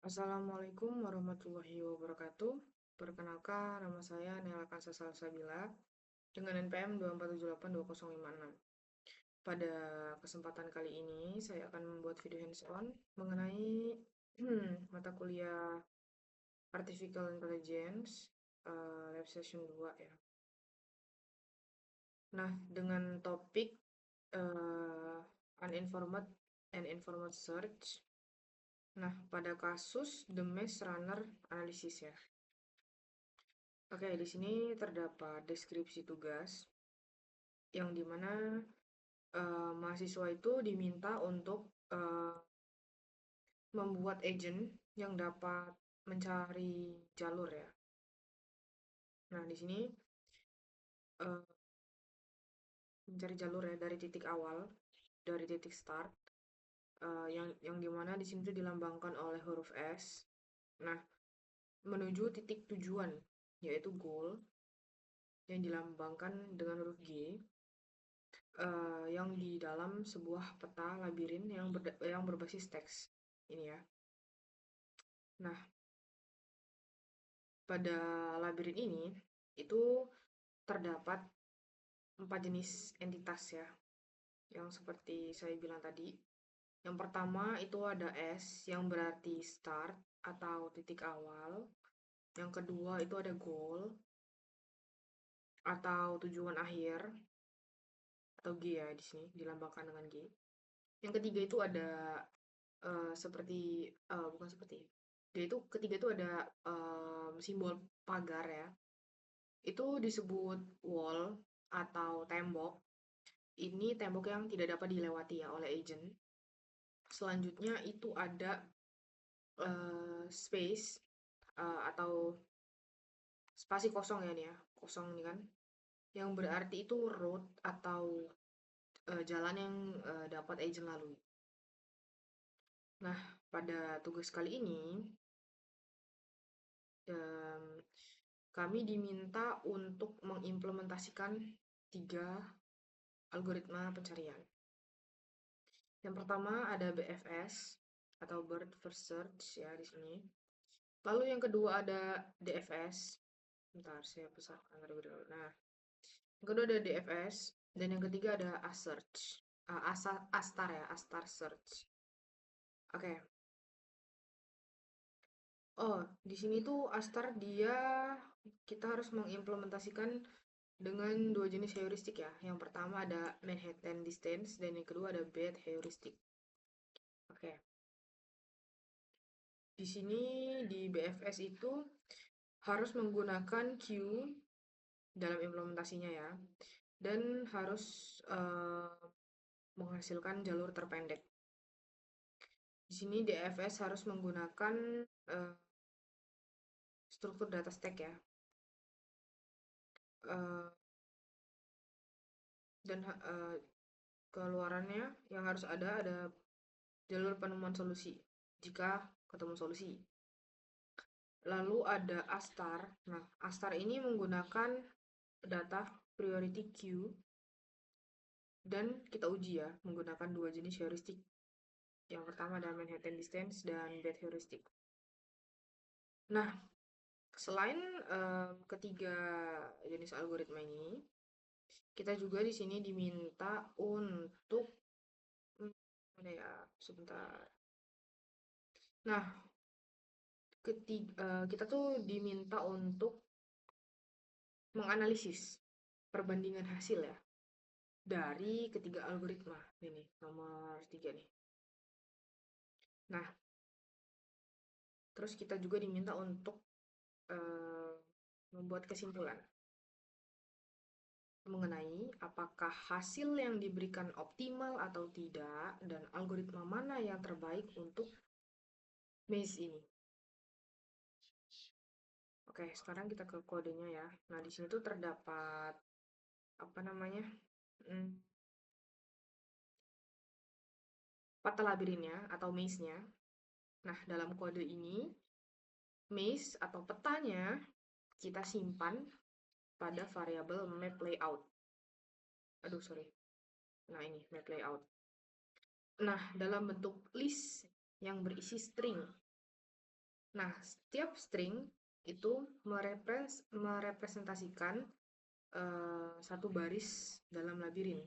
Assalamualaikum warahmatullahi wabarakatuh. Perkenalkan, nama saya Nela Kansa Salsabila dengan NPM 247820056. Pada kesempatan kali ini, saya akan membuat video hands-on mengenai mata kuliah Artificial Intelligence, Lab Session 2 ya. Nah, dengan topik uh, Uninformed and Informed Search. Nah, pada kasus The Maze Runner Analysis ya. Oke, di sini terdapat deskripsi tugas yang dimana mahasiswa itu diminta untuk membuat agent yang dapat mencari jalur ya. Nah, di sini eh, mencari jalur ya dari titik awal, dari titik start, yang dimana di sini tuh dilambangkan oleh huruf S. Nah, menuju titik tujuan yaitu goal yang dilambangkan dengan huruf G. Yang di dalam sebuah peta labirin yang berbasis teks ini ya. Nah, pada labirin ini itu terdapat 4 jenis entitas ya, yang seperti saya bilang tadi. Yang pertama itu ada S yang berarti start atau titik awal. Yang kedua itu ada goal atau tujuan akhir, atau G ya, di sini dilambangkan dengan G. Yang ketiga itu ada bukan seperti, dia itu ketiga itu ada simbol pagar ya, itu disebut wall atau tembok. Ini tembok yang tidak dapat dilewati ya oleh agent. Selanjutnya itu ada space atau spasi kosong ya nih ya, kosong nih kan, yang berarti itu road atau jalan yang dapat agent lalui. Nah, pada tugas kali ini um, kami diminta untuk mengimplementasikan 3 algoritma pencarian. Yang pertama ada BFS atau Bird First Search ya di sini. Lalu yang kedua ada DFS. Bentar, saya pesahkan terlebih dahulu. Nah, yang kedua ada DFS dan yang ketiga ada Asearch. Astar ya, Astar Search. Oke. Oh, di sini tuh Astar dia kita harus mengimplementasikan dengan 2 jenis heuristik ya. Yang pertama ada Manhattan Distance dan yang kedua ada Bed Heuristic. Oke. Di sini di BFS itu harus menggunakan Q dalam implementasinya ya, dan harus menghasilkan jalur terpendek. Di sini DFS harus menggunakan struktur data stack ya, dan keluarannya yang harus ada jalur penemuan solusi jika ketemu solusi. Lalu ada Astar. Nah, Astar ini menggunakan data priority queue dan kita uji ya menggunakan 2 jenis heuristik. Yang pertama ada Manhattan Distance dan Bed Heuristic. Nah, selain ketiga jenis algoritma ini, kita juga di sini diminta untuk mana ya, sebentar. Nah, kita tuh diminta untuk menganalisis perbandingan hasil ya dari ketiga algoritma ini, nomor 3 nih. Nah, terus kita juga diminta untuk membuat kesimpulan mengenai apakah hasil yang diberikan optimal atau tidak dan algoritma mana yang terbaik untuk maze ini. Oke, sekarang kita ke kodenya ya. Nah, di sini tuh terdapat apa namanya? Peta labirinnya atau maze-nya. Nah, dalam kode ini maze atau petanya kita simpan pada variabel map layout. Aduh, sorry. Nah, ini map layout. Nah, dalam bentuk list yang berisi string. Nah, setiap string itu merepresentasikan satu baris dalam labirin.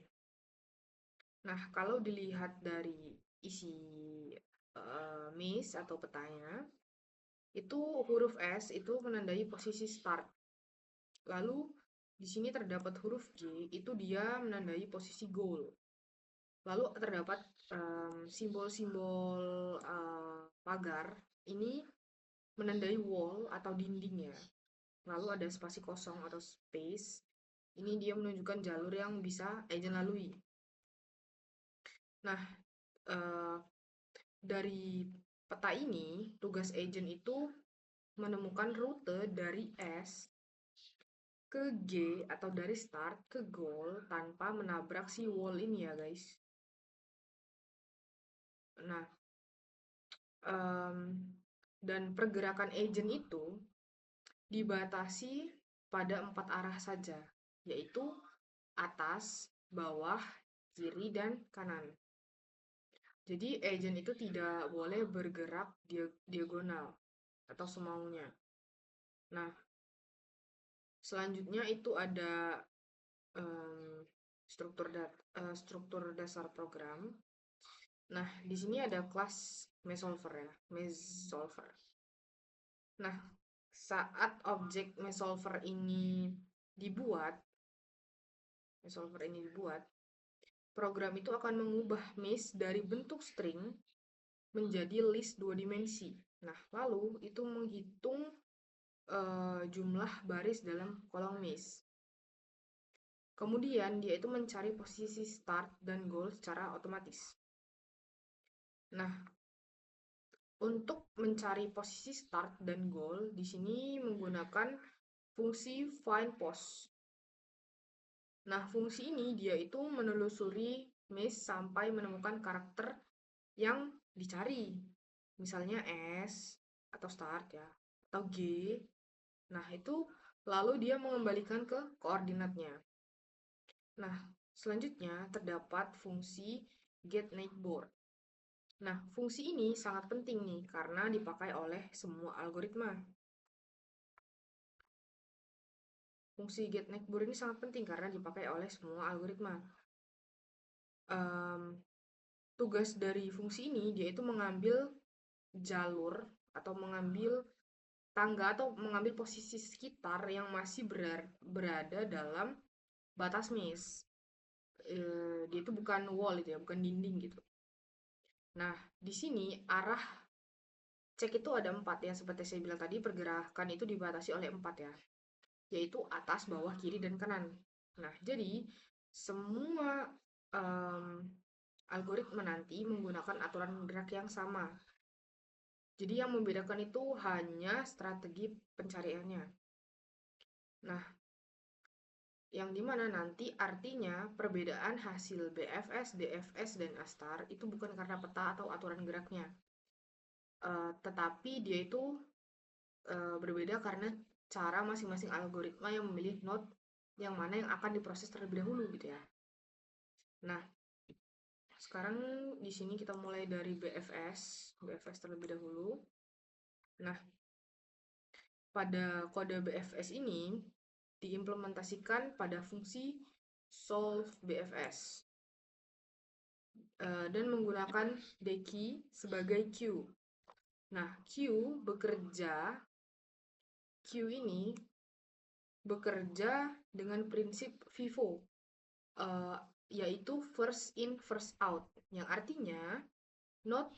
Nah, kalau dilihat dari isi maze atau petanya, itu huruf S itu menandai posisi start. Lalu di sini terdapat huruf G, itu dia menandai posisi goal. Lalu terdapat simbol-simbol pagar, ini menandai wall atau dinding ya. Lalu ada spasi kosong atau space, ini dia menunjukkan jalur yang bisa agent lalui. Nah, eh, dari peta ini, tugas agent itu menemukan rute dari S ke G atau dari start ke goal tanpa menabrak si wall ini ya guys. Nah, dan pergerakan agent itu dibatasi pada 4 arah saja, yaitu atas, bawah, kiri, dan kanan. Jadi agent itu tidak boleh bergerak diagonal atau semaunya. Nah, selanjutnya itu ada struktur dasar program. Nah, di sini ada kelas Mesolver ya, Mesolver. Nah, saat objek Mesolver ini dibuat, program itu akan mengubah maze dari bentuk string menjadi list 2 dimensi. Nah, lalu itu menghitung jumlah baris dalam kolom maze. Kemudian dia itu mencari posisi start dan goal secara otomatis. Nah, untuk mencari posisi start dan goal, di sini menggunakan fungsi find post. Nah, fungsi ini dia itu menelusuri maze sampai menemukan karakter yang dicari. Misalnya S atau start ya, atau G. Nah, itu lalu dia mengembalikan ke koordinatnya. Nah, selanjutnya terdapat fungsi getNeighbor. Nah, fungsi ini sangat penting nih karena dipakai oleh semua algoritma. Fungsi getNeighbor ini sangat penting karena dipakai oleh semua algoritma. Tugas dari fungsi ini dia itu mengambil jalur atau mengambil tangga atau mengambil posisi sekitar yang masih berada dalam batas maze. Dia itu bukan wall itu ya, bukan dinding gitu. Nah, di sini arah cek itu ada 4 ya, seperti saya bilang tadi pergerakan itu dibatasi oleh 4 ya, yaitu atas, bawah, kiri, dan kanan. Nah, jadi semua algoritma nanti menggunakan aturan gerak yang sama. Jadi yang membedakan itu hanya strategi pencariannya. Nah, yang dimana nanti artinya perbedaan hasil BFS, DFS, dan ASTAR itu bukan karena peta atau aturan geraknya. Tetapi dia itu berbeda karena cara masing-masing algoritma yang memilih node yang mana yang akan diproses terlebih dahulu gitu ya. Nah, sekarang di sini kita mulai dari BFS terlebih dahulu. Nah, pada kode BFS ini diimplementasikan pada fungsi solve BFS dan menggunakan dkey sebagai queue. Nah, queue ini bekerja dengan prinsip FIFO, yaitu first in first out, yang artinya node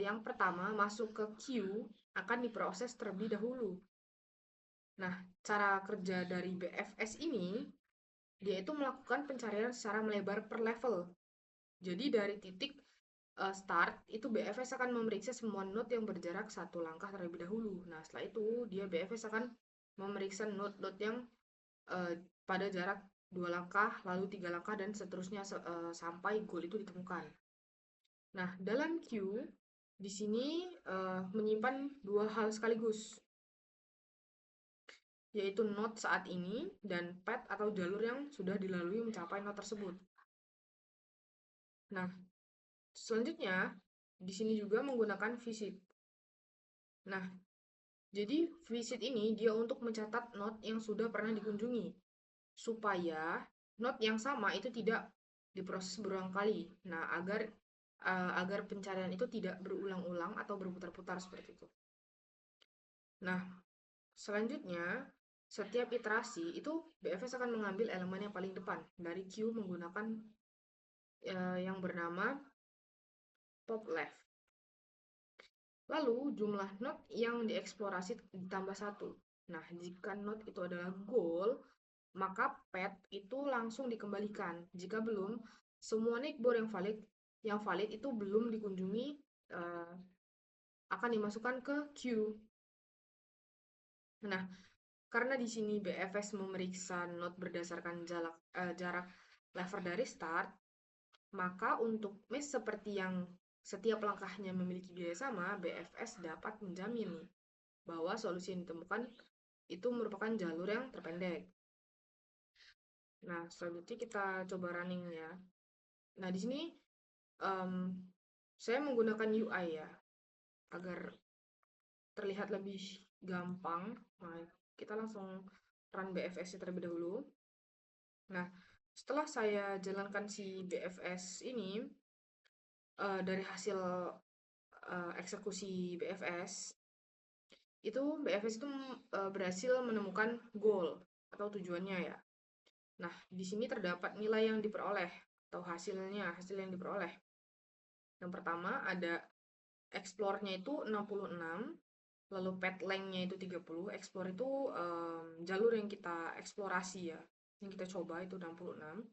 yang pertama masuk ke queue akan diproses terlebih dahulu. Nah, cara kerja dari BFS ini dia itu melakukan pencarian secara melebar per level. Jadi dari titik start itu BFS akan memeriksa semua node yang berjarak 1 langkah terlebih dahulu. Nah, setelah itu dia BFS akan memeriksa node-node yang pada jarak 2 langkah, lalu 3 langkah, dan seterusnya sampai goal itu ditemukan. Nah, dalam queue di sini menyimpan 2 hal sekaligus, yaitu node saat ini dan path atau jalur yang sudah dilalui mencapai node tersebut. Nah, selanjutnya di sini juga menggunakan visit. Nah, Jadi visit ini dia untuk mencatat node yang sudah pernah dikunjungi supaya node yang sama itu tidak diproses berulang kali. Nah, agar pencarian itu tidak berulang-ulang atau berputar-putar seperti itu. Nah, selanjutnya setiap iterasi itu BFS akan mengambil elemen yang paling depan dari queue menggunakan yang bernama pop left. Lalu jumlah node yang dieksplorasi ditambah satu. Nah, jika node itu adalah goal, maka pet itu langsung dikembalikan. Jika belum, semua neighbor yang valid itu belum dikunjungi uh, akan dimasukkan ke queue. Nah, karena di sini BFS memeriksa node berdasarkan jarak lever dari start, maka untuk mesh seperti yang setiap langkahnya memiliki biaya sama, BFS dapat menjamin bahwa solusi yang ditemukan itu merupakan jalur yang terpendek. Nah, selanjutnya kita coba running ya. Nah, di sini saya menggunakan UI ya, agar terlihat lebih gampang. Nah, kita langsung run BFS terlebih dahulu. Nah, setelah saya jalankan si BFS ini, dari hasil eksekusi BFS, itu BFS itu berhasil menemukan goal atau tujuannya ya. Nah, di sini terdapat nilai yang diperoleh atau hasil yang diperoleh. Yang pertama ada explore-nya itu 66, lalu path length-nya itu 30. Explore itu jalur yang kita eksplorasi ya, yang kita coba itu 66.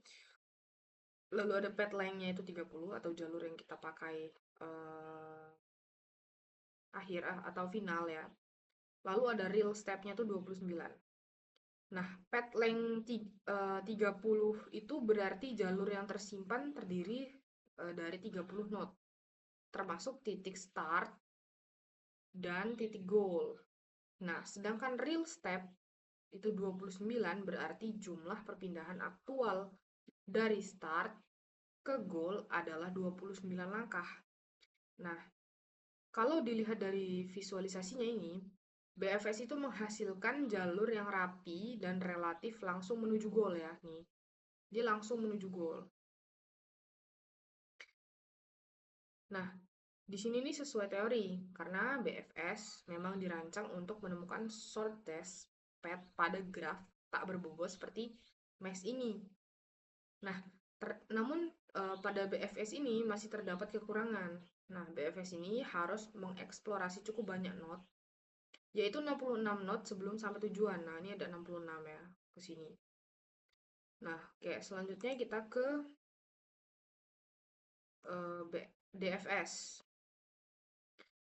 Lalu ada path length-nya itu 30 atau jalur yang kita pakai akhir atau final ya. Lalu ada real step-nya itu 29. Nah, path length 30 itu berarti jalur yang tersimpan terdiri dari 30 node, termasuk titik start dan titik goal. Nah, sedangkan real step itu 29 berarti jumlah perpindahan aktual dari start ke goal adalah 29 langkah. Nah, kalau dilihat dari visualisasinya ini, BFS itu menghasilkan jalur yang rapi dan relatif langsung menuju goal ya. Nih, dia langsung menuju goal. Nah, di sini nih sesuai teori, karena BFS memang dirancang untuk menemukan shortest path pada graf tak berbobot seperti mesh ini. Nah, namun pada BFS ini masih terdapat kekurangan. Nah, BFS ini harus mengeksplorasi cukup banyak node, yaitu 66 node sebelum sampai tujuan. Nah, ini ada 66 ya, ke sini. Nah, kayak selanjutnya kita ke DFS.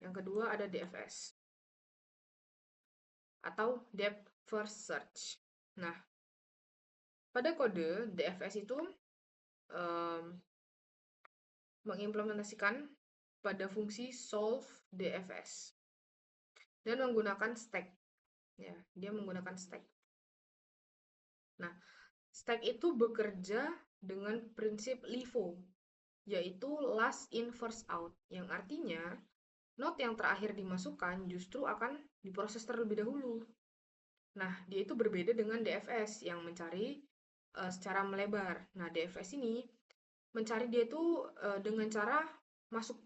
Yang kedua ada DFS atau Depth First Search. Nah, pada kode DFS itu mengimplementasikan pada fungsi solve DFS dan menggunakan stack. Ya, dia menggunakan stack. Nah, stack itu bekerja dengan prinsip LIFO, yaitu last in first out, yang artinya node yang terakhir dimasukkan justru akan diproses terlebih dahulu. Nah, dia itu berbeda dengan DFS yang mencari secara melebar. Nah, DFS ini mencari dia itu dengan cara masuk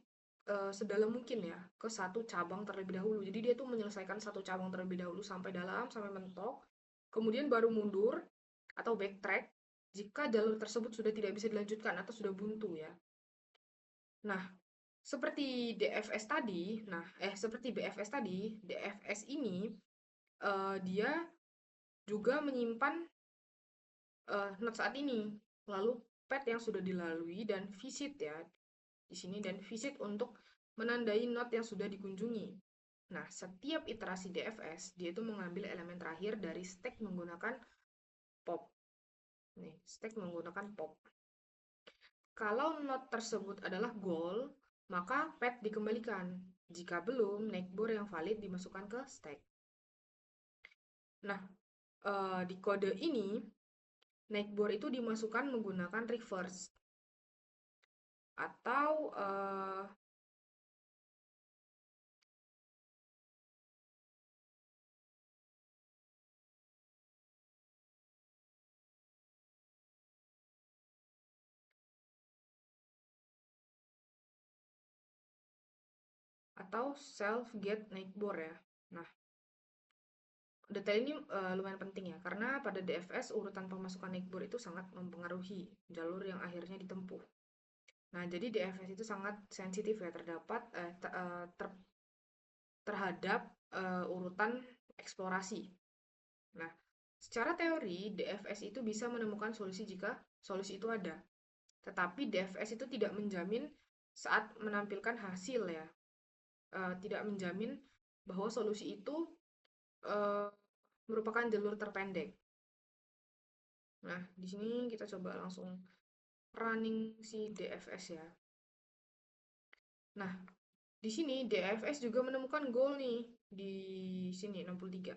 sedalam mungkin ya ke satu cabang terlebih dahulu. Jadi dia tuh menyelesaikan satu cabang terlebih dahulu sampai dalam, sampai mentok, kemudian baru mundur atau backtrack jika jalur tersebut sudah tidak bisa dilanjutkan atau sudah buntu ya. Nah, seperti DFS tadi, seperti BFS tadi, DFS ini dia juga menyimpan node saat ini, lalu path yang sudah dilalui dan visit ya di sini, dan visit untuk menandai node yang sudah dikunjungi. Nah, setiap iterasi DFS dia itu mengambil elemen terakhir dari stack menggunakan pop. Nih, stack menggunakan pop. Kalau node tersebut adalah goal, maka path dikembalikan. Jika belum, neighbor yang valid dimasukkan ke stack. Nah, di kode ini neighbor itu dimasukkan menggunakan reverse atau atau self gate neighbor ya. Nah, detail ini lumayan penting ya, karena pada DFS urutan pemasukan neighbor itu sangat mempengaruhi jalur yang akhirnya ditempuh. Nah, jadi DFS itu sangat sensitif ya terhadap urutan eksplorasi. Nah, secara teori DFS itu bisa menemukan solusi jika solusi itu ada. Tetapi DFS itu tidak menjamin saat menampilkan hasil ya. Tidak menjamin bahwa solusi itu uh, merupakan jalur terpendek. Nah, di sini kita coba langsung running si DFS ya. Nah, di sini DFS juga menemukan goal nih di sini 63.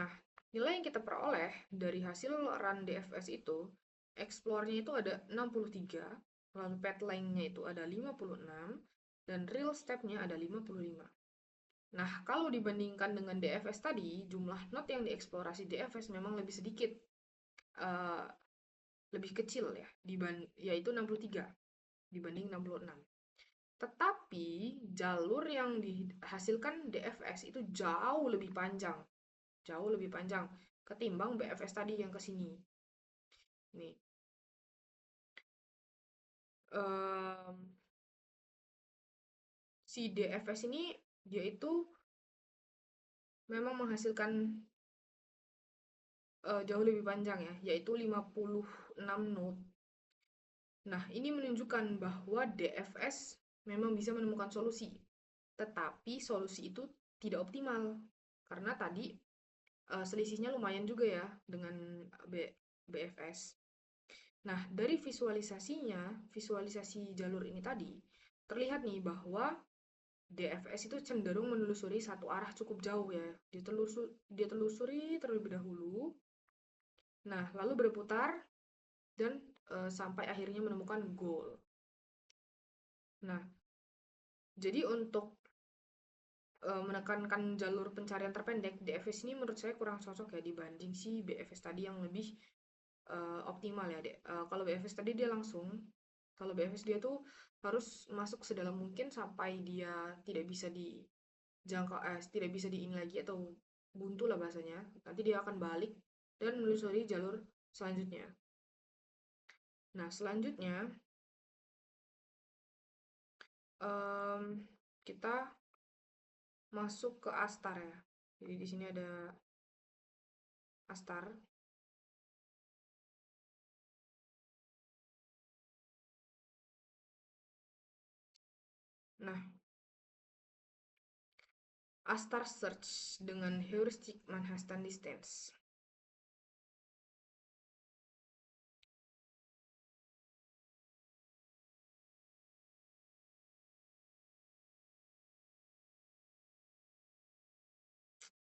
Nah, nilai yang kita peroleh dari hasil run DFS itu, explore-nya itu ada 63, lalu path length-nya itu ada 56, dan real step-nya ada 55. Nah, kalau dibandingkan dengan DFS tadi, jumlah node yang dieksplorasi DFS memang lebih sedikit, uh, lebih kecil ya, yaitu 63 dibanding 66. Tetapi jalur yang dihasilkan DFS itu jauh lebih panjang ketimbang BFS tadi yang ke sini. Nih. Si DFS ini dia itu memang menghasilkan jauh lebih panjang ya, yaitu 56 node. Nah, ini menunjukkan bahwa DFS memang bisa menemukan solusi. Tetapi solusi itu tidak optimal. Karena tadi selisihnya lumayan juga ya dengan BFS. Nah, dari visualisasi jalur ini tadi, terlihat nih bahwa DFS itu cenderung menelusuri satu arah cukup jauh ya. Dia telusuri terlebih dahulu, nah lalu berputar dan sampai akhirnya menemukan goal. Nah, jadi untuk menekankan jalur pencarian terpendek, DFS ini menurut saya kurang cocok ya dibanding si BFS tadi yang lebih optimal ya. Kalau BFS tadi dia langsung, kalau BFS dia tuh harus masuk sedalam mungkin sampai dia tidak bisa tidak bisa diin lagi atau buntu lah bahasanya. Nanti dia akan balik dan menelusuri jalur selanjutnya. Nah, selanjutnya kita masuk ke Astar ya. Jadi di sini ada Astar. Nah, Astar search dengan heuristic Manhattan distance.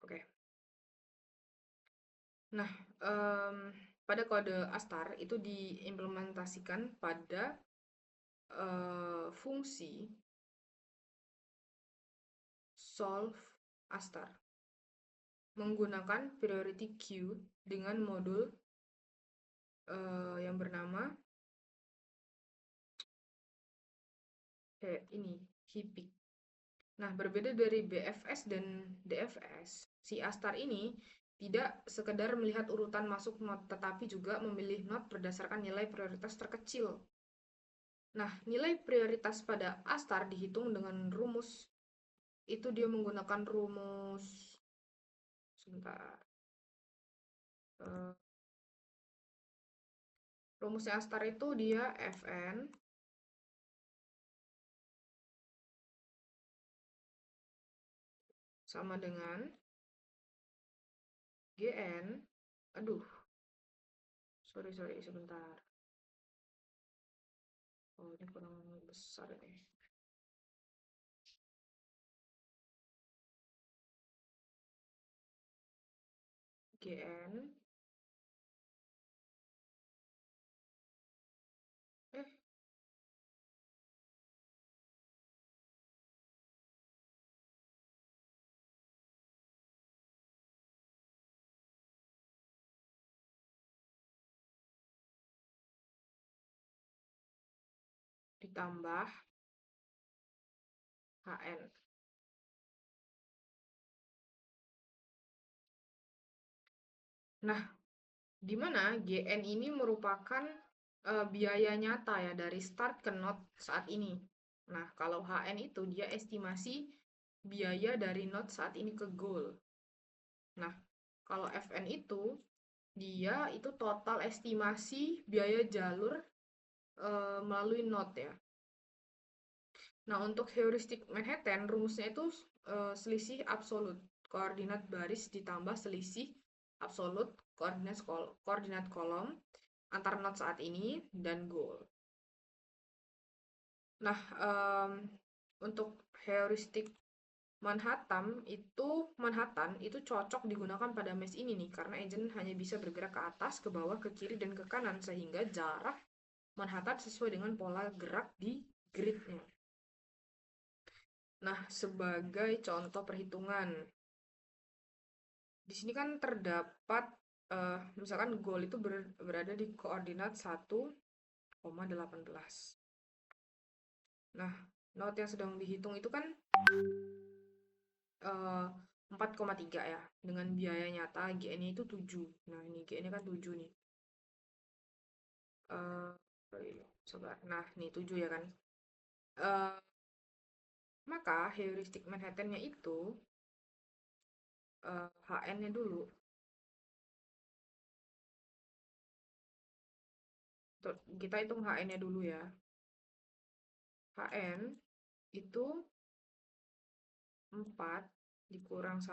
Oke. Nah, pada kode Astar itu diimplementasikan pada fungsi solve Astar menggunakan priority queue dengan modul yang bernama heaping. Nah, berbeda dari BFS dan DFS, si Astar ini tidak sekedar melihat urutan masuk node, tetapi juga memilih node berdasarkan nilai prioritas terkecil. Nah, nilai prioritas pada Astar dihitung dengan rumus. Itu dia menggunakan rumus, sebentar. Rumusnya Astar itu dia Fn sama dengan Gn. Aduh, sorry, sebentar. Oh, ini kurang besar ini. Gn ditambah HN. Nah, di mana GN ini merupakan biaya nyata ya dari start ke not saat ini. Nah, kalau HN itu dia estimasi biaya dari not saat ini ke goal. Nah, kalau FN itu dia itu total estimasi biaya jalur melalui not ya. Nah, untuk heuristik Manhattan rumusnya itu selisih absolut koordinat baris ditambah selisih absolut koordinat kolom antara not saat ini dan goal. Nah, untuk heuristik Manhattan itu cocok digunakan pada mesh ini nih karena agent hanya bisa bergerak ke atas, ke bawah, ke kiri dan ke kanan sehingga jarak Manhattan sesuai dengan pola gerak di gridnya. Nah, sebagai contoh perhitungan, di sini kan terdapat misalkan goal itu berada di koordinat 1,18. Nah, not yang sedang dihitung itu kan 4,3 ya, dengan biaya nyata GN-nya itu 7. Nah, ini GN-nya kan 7 nih. Coba, nah nih 7 ya kan. Maka heuristik Manhattan-nya itu HN-nya dulu. Kita hitung HN-nya dulu ya. HN itu 4 dikurang 1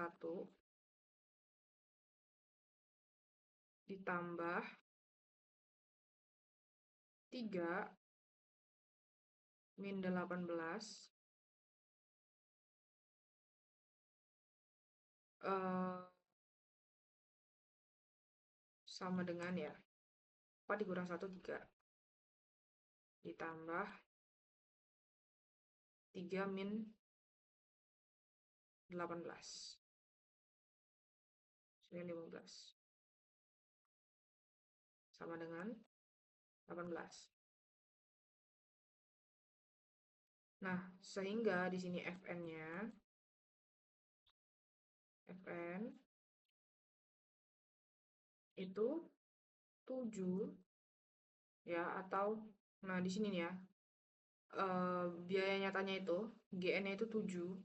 ditambah 3 min 18 sama dengan ya 4 dikurang 1 3 ditambah 3 min 18 15 sama dengan 18. Nah, sehingga di sini FN-nya FN itu 7 ya, atau nah di sini nih ya. Biaya nyatanya itu GN-nya itu 7.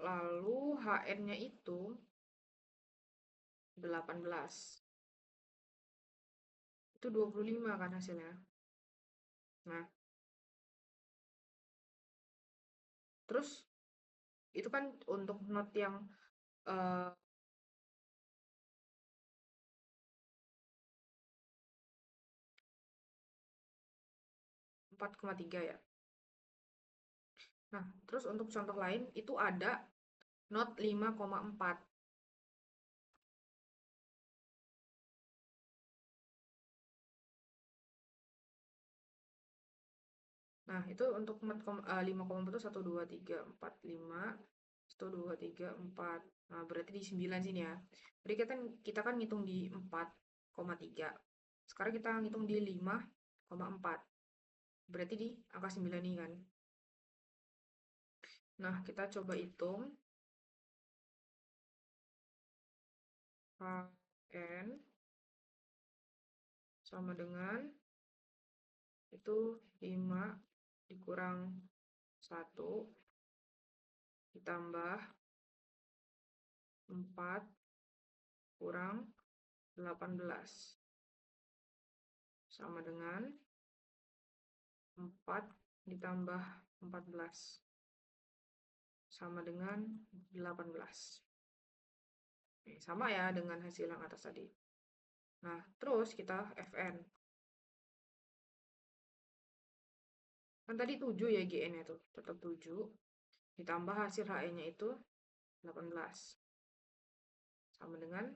Lalu HN-nya itu 18. Itu 25 kan hasilnya. Nah, terus itu kan untuk not yang 4,3 ya. Nah, terus untuk contoh lain itu ada not 5,4. Nah, itu untuk not 5,4 itu 1, 2, 3, 4, 5, 1, 2, 3, 4. Nah, berarti di 9 sini ya. Jadi kita kan ngitung di 4,3. Sekarang kita ngitung di 5,4. Berarti di angka 9 ini kan. Nah, kita coba hitung HN sama dengan itu 5 dikurang 1 ditambah 4 kurang 18 sama dengan 4 ditambah 14 sama dengan 18. Sama ya dengan hasil yang atas tadi. Nah, terus kita FN. Kan tadi 7 ya GN-nya tuh, tetap 7. Ditambah hasil HE-nya itu 18. Sama dengan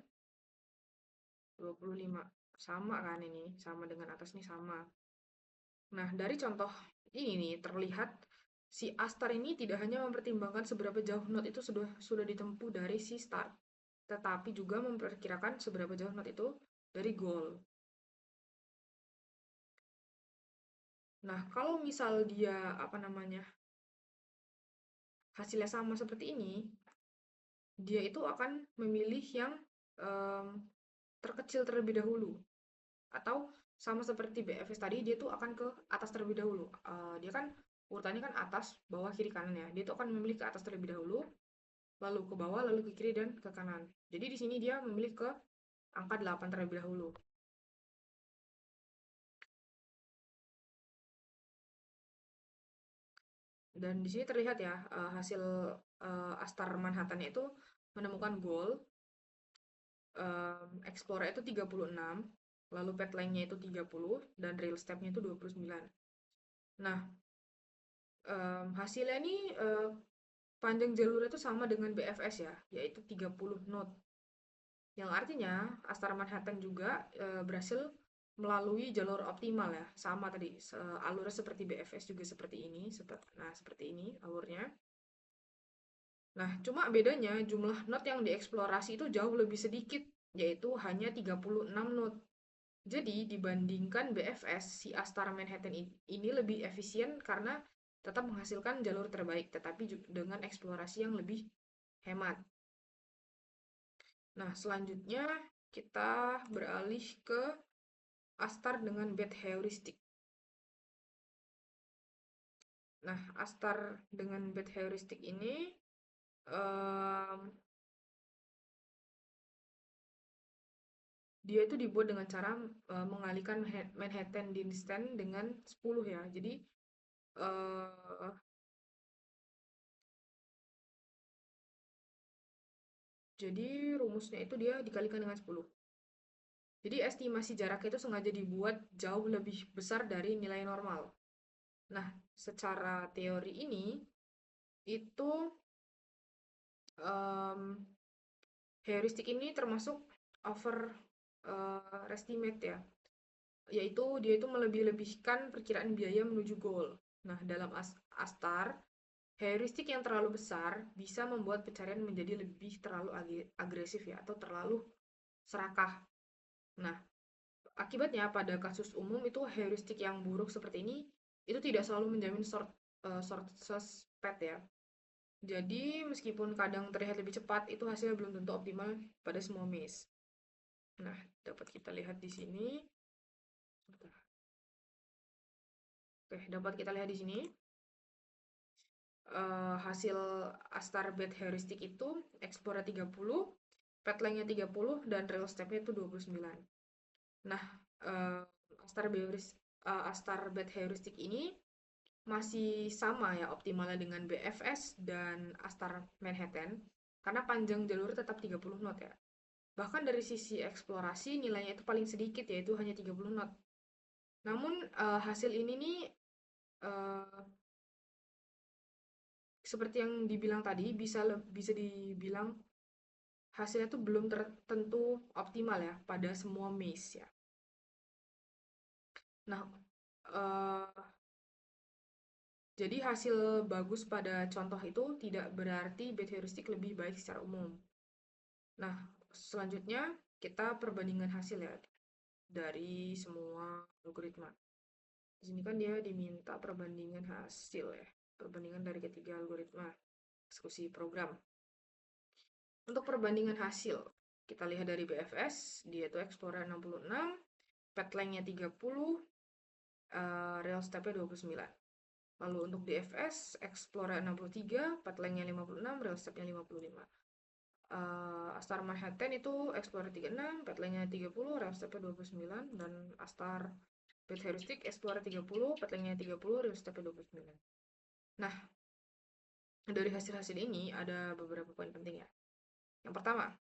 25. Sama kan ini, sama dengan atas nih sama. Nah, dari contoh ini nih terlihat si Astar ini tidak hanya mempertimbangkan seberapa jauh not itu sudah ditempuh dari si start, tetapi juga memperkirakan seberapa jauh not itu dari goal. Nah, kalau misal dia hasilnya sama seperti ini, dia itu akan memilih yang terkecil terlebih dahulu. Atau sama seperti BFS tadi, dia tuh akan ke atas terlebih dahulu. Dia kan urutannya kan atas, bawah, kiri, kanan ya. Dia tuh akan memilih ke atas terlebih dahulu, lalu ke bawah, lalu ke kiri, dan ke kanan. Jadi di sini dia memilih ke angka 8 terlebih dahulu. Dan di sini terlihat ya, hasil Astar Manhattan itu menemukan goal, Explorer itu 36, lalu path-nya itu 30, dan rail step-nya itu 29. Nah, hasilnya ini panjang jalur itu sama dengan BFS ya, yaitu 30 knot. Yang artinya Astar Manhattan juga berhasil melalui jalur optimal ya, sama tadi alurnya seperti BFS juga seperti ini, seperti ini alurnya. Nah, cuma bedanya jumlah knot yang dieksplorasi itu jauh lebih sedikit, yaitu hanya 36 knot. Jadi, dibandingkan BFS, si Astar Manhattan ini lebih efisien karena tetap menghasilkan jalur terbaik, tetapi dengan eksplorasi yang lebih hemat. Nah, selanjutnya kita beralih ke Astar dengan bed heuristic. Nah, Astar dengan bed heuristic ini dia itu dibuat dengan cara mengalihkan Manhattan distance dengan 10 ya. Jadi rumusnya itu dia dikalikan dengan 10. Jadi estimasi jarak itu sengaja dibuat jauh lebih besar dari nilai normal. Nah, secara teori ini itu heuristik ini termasuk overestimate ya, yaitu dia itu melebih-lebihkan perkiraan biaya menuju goal. Nah, dalam Astar, heuristik yang terlalu besar bisa membuat pencarian menjadi lebih terlalu agresif ya, atau terlalu serakah. Nah, akibatnya pada kasus umum itu heuristik yang buruk seperti ini itu tidak selalu menjamin short path ya. Jadi meskipun kadang terlihat lebih cepat, itu hasilnya belum tentu optimal pada semua maze. Nah, dapat kita lihat di sini. Oke, dapat kita lihat di sini. Hasil Astar bed heuristic itu Explorer 30, path-nya 30, dan rail step-nya itu 29. Nah, Astar bed heuristic ini masih sama ya optimalnya dengan BFS dan Astar Manhattan karena panjang jalur tetap 30 knot ya. Bahkan dari sisi eksplorasi nilainya itu paling sedikit yaitu hanya 30 knot. Namun hasil ini nih seperti yang dibilang tadi bisa dibilang hasilnya tuh belum tentu optimal ya pada semua maze ya. Nah, jadi hasil bagus pada contoh itu tidak berarti bed heuristic lebih baik secara umum. Nah, selanjutnya kita perbandingan hasil ya dari semua algoritma. Di sini kan dia diminta perbandingan hasil ya, perbandingan dari ketiga algoritma eksekusi program. Untuk perbandingan hasil, kita lihat dari BFS, dia itu Explorer 66, path-nya 30, rail step-nya 29. Lalu untuk DFS, Explorer 63, path-nya 56, rail step-nya 55. Astar Manhattan itu Explorer 36, path-nya 30, rail step-nya 29, dan Astar Bed Heuristic Explorer 30, path-nya 30, rail step-nya 29. Nah, dari hasil-hasil ini ada beberapa poin penting ya. Yang pertama,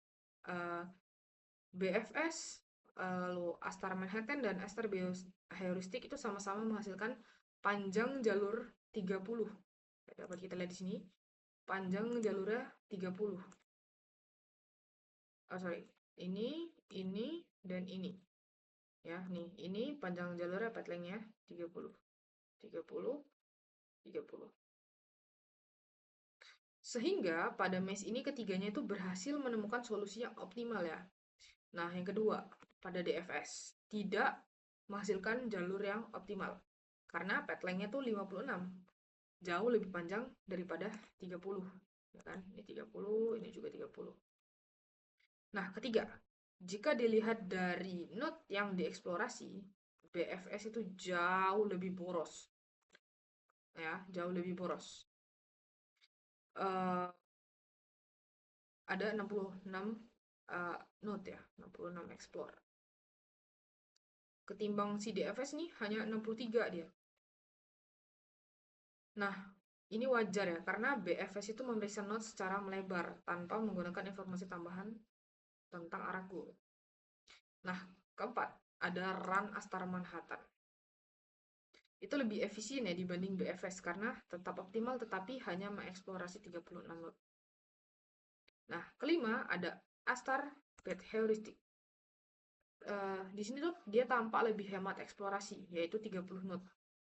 BFS, lalu Astar Manhattan dan Astar Heuristic itu sama-sama menghasilkan panjang jalur 30. Dapat kita lihat di sini, panjang jalurnya 30. Ini, dan ini. Ya, nih, ini panjang jalurnya path-nya 30. 30, 30. Sehingga pada maze ini ketiganya itu berhasil menemukan solusi yang optimal ya. Nah, yang kedua, pada DFS tidak menghasilkan jalur yang optimal karena path length-nya tuh 56. jauh lebih panjang daripada 30. Ya kan? Ini 30, ini juga 30. Nah, ketiga, jika dilihat dari node yang dieksplorasi, BFS itu jauh lebih boros. Ya, jauh lebih boros. Eh, ada 66 node ya, 66 explore. Ketimbang si DFS nih hanya 63 dia. Nah, ini wajar ya, karena BFS itu memeriksa node secara melebar tanpa menggunakan informasi tambahan tentang arah goal. Nah, keempat, ada run Astar Manhattan. Itu lebih efisien ya dibanding BFS karena tetap optimal tetapi hanya mengeksplorasi 36 node. Nah, kelima ada Astar Bed Heuristic. Di sini tuh dia tampak lebih hemat eksplorasi, yaitu 30 node.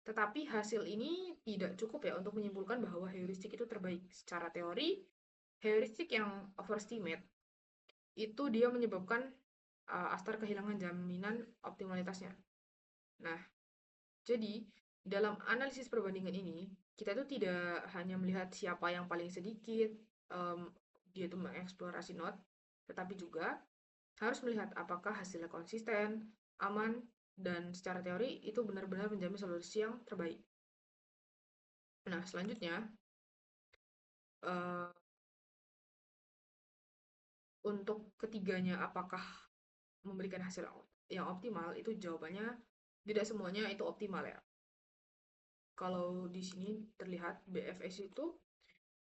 Tetapi hasil ini tidak cukup ya untuk menyimpulkan bahwa heuristik itu terbaik. Secara teori, heuristik yang overestimate itu dia menyebabkan Astar kehilangan jaminan optimalitasnya. Nah, jadi dalam analisis perbandingan ini, kita tuh tidak hanya melihat siapa yang paling sedikit dia itu mengeksplorasi node, tetapi juga harus melihat apakah hasilnya konsisten, aman, dan secara teori itu benar-benar menjamin solusi yang terbaik. Nah, selanjutnya uh, untuk ketiganya apakah memberikan hasil yang optimal, itu jawabannya tidak semuanya itu optimal ya. Kalau di sini terlihat BFS itu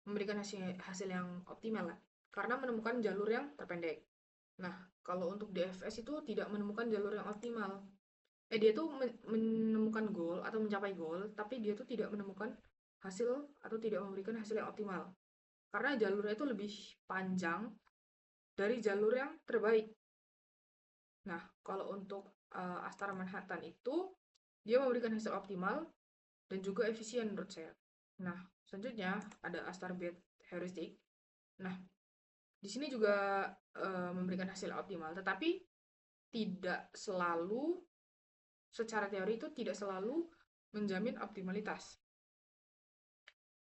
memberikan hasil yang optimal lah, karena menemukan jalur yang terpendek. Nah, kalau untuk DFS itu tidak menemukan jalur yang optimal. Dia tuh menemukan goal atau mencapai goal, tapi dia tuh tidak menemukan hasil atau tidak memberikan hasil yang optimal. Karena jalurnya itu lebih panjang dari jalur yang terbaik. Nah, kalau untuk Astara Manhattan itu dia memberikan hasil optimal dan juga efisien menurut saya. Nah, selanjutnya ada Astarbed Heuristic. Nah, di sini juga memberikan hasil optimal, tetapi tidak selalu secara teori itu tidak selalu menjamin optimalitas.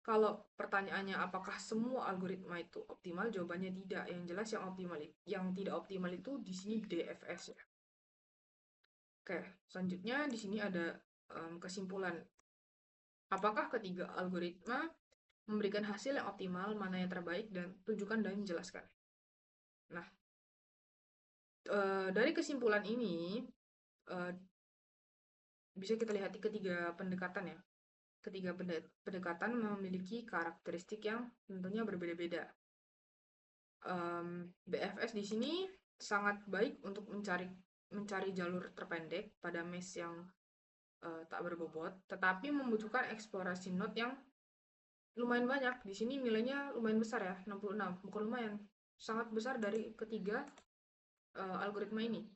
Kalau pertanyaannya apakah semua algoritma itu optimal, jawabannya tidak. Yang jelas yang tidak optimal itu di sini DFS ya. Oke, selanjutnya di sini ada kesimpulan. Apakah ketiga algoritma memberikan hasil yang optimal, mana yang terbaik, dan tunjukkan dan jelaskan. Nah, dari kesimpulan ini bisa kita lihat di ketiga pendekatan ya. Ketiga pendekatan memiliki karakteristik yang tentunya berbeda-beda. BFS di sini sangat baik untuk mencari jalur terpendek pada mesh yang tak berbobot, tetapi membutuhkan eksplorasi node yang lumayan banyak. Di sini nilainya lumayan besar ya, 66. Bukan lumayan, sangat besar dari ketiga algoritma ini.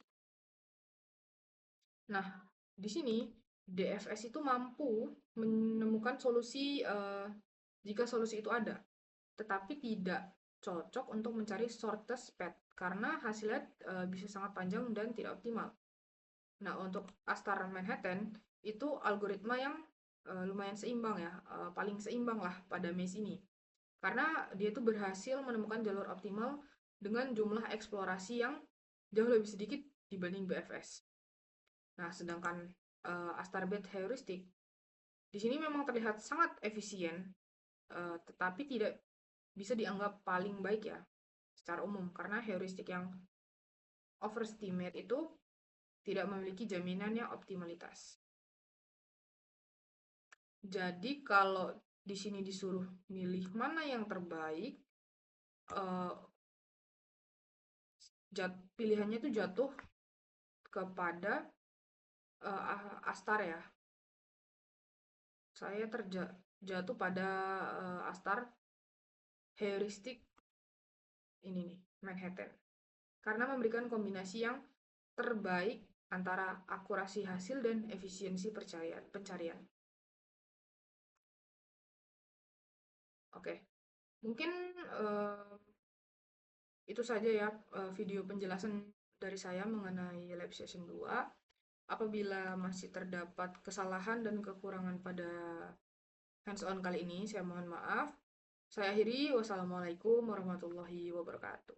Nah, di sini DFS itu mampu menemukan solusi jika solusi itu ada, tetapi tidak cocok untuk mencari shortest path karena hasilnya bisa sangat panjang dan tidak optimal. Nah, untuk Astar Manhattan itu algoritma yang lumayan seimbang ya, paling seimbang lah pada maze ini. Karena dia itu berhasil menemukan jalur optimal dengan jumlah eksplorasi yang jauh lebih sedikit dibanding BFS. Nah, sedangkan Astarbed Heuristic di sini memang terlihat sangat efisien, tetapi tidak bisa dianggap paling baik ya secara umum karena heuristik yang overestimate itu tidak memiliki jaminannya optimalitas. Jadi kalau di sini disuruh milih mana yang terbaik, pilihannya itu jatuh kepada Astar ya. Saya terjatuh pada Astar heuristik ini nih, Manhattan. Karena memberikan kombinasi yang terbaik antara akurasi hasil dan efisiensi pencarian. Oke, mungkin itu saja ya video penjelasan dari saya mengenai lab session 2. Apabila masih terdapat kesalahan dan kekurangan pada hands on kali ini. Saya mohon maaf. Saya akhiri. Wassalamualaikum warahmatullahi wabarakatuh.